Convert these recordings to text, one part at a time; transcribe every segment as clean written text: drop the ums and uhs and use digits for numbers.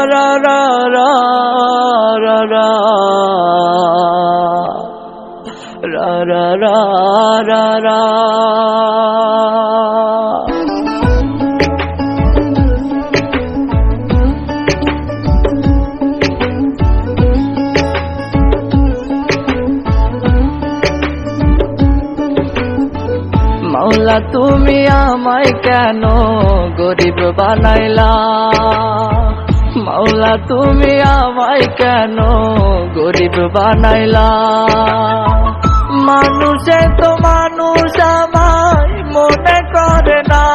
রা রা রা রা রা রা রা রা রা রা। মাওলা তুমি আমায় কেন গরিব বানাইলা, মাওলা তুমি আমায় কেন গরিব বানাইলা। মানুষে তো মানুষ আমায় মনে করে না,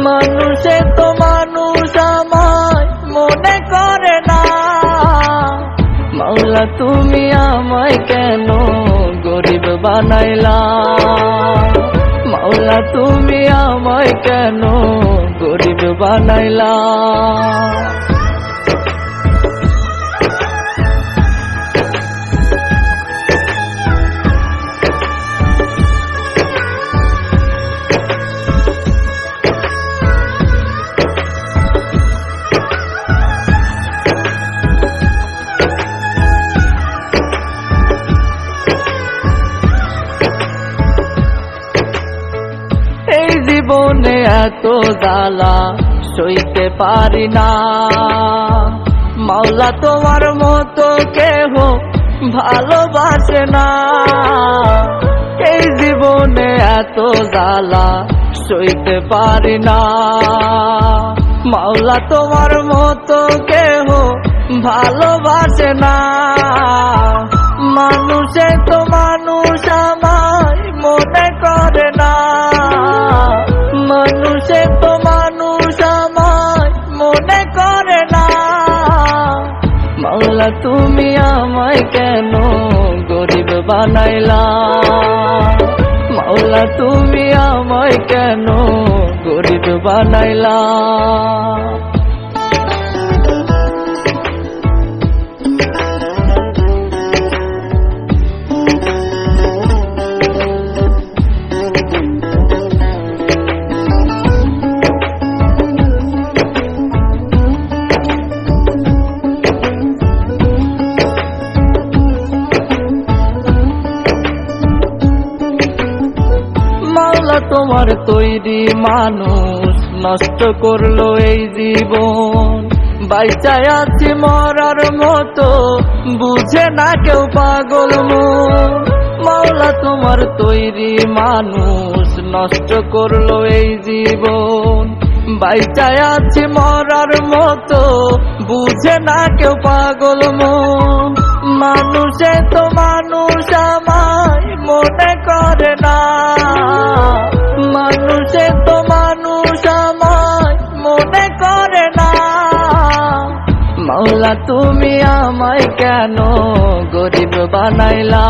মানুষে তো মানুষ আমায় মনে করে না। মাওলা তুমি আমায় কেন গরিব বানাইলা, মাওলা তুমি আমায় কেন গরিব বানাইলা। এই জীবনে এত জ্বালা সইতে পারি না, মাওলা তোমার মতো কেহ ভালোবাসে না। এই জীবনে এত জ্বালা সইতে পারি না, মাওলা তোমার মতো কেহ ভালোবাসে না। মানুষে তো মানুষ আমায় মনে করে না, মানুষে তো মানুষ আমায় মনে করে না। মাওলা তুমি আমায় কেন গরিব বানাইলা, মাওলা তুমি আমায় কেন গরিব বানাইলা। তোমার তৈরি মানুষ নষ্ট করলো এই জীবন, বাইচায় আছি মরার মতো বুঝে না কেউ পাগল মন। মাওলা তোমার তৈরি মানুষ নষ্ট করলো এই জীবন, বাইচায় আছি মরার মতো বুঝে না কেউ পাগল মন। মানুষে তো মানুষ আমায় মনে করে না, মানুষে তো মানুষ আমায় মনে করে না। মাওলা তুমি আমায় কেন গরিব বানাইলা,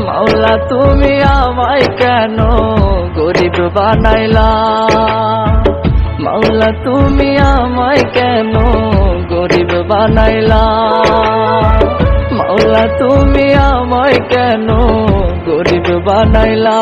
মাওলা তুমি আমায় কেন গরিব বানাইলা। মাওলা তুমি আমায় কেন গরিব বানাইলা, মাওলা তুমি আমায় কেন গরিব বানাইলা।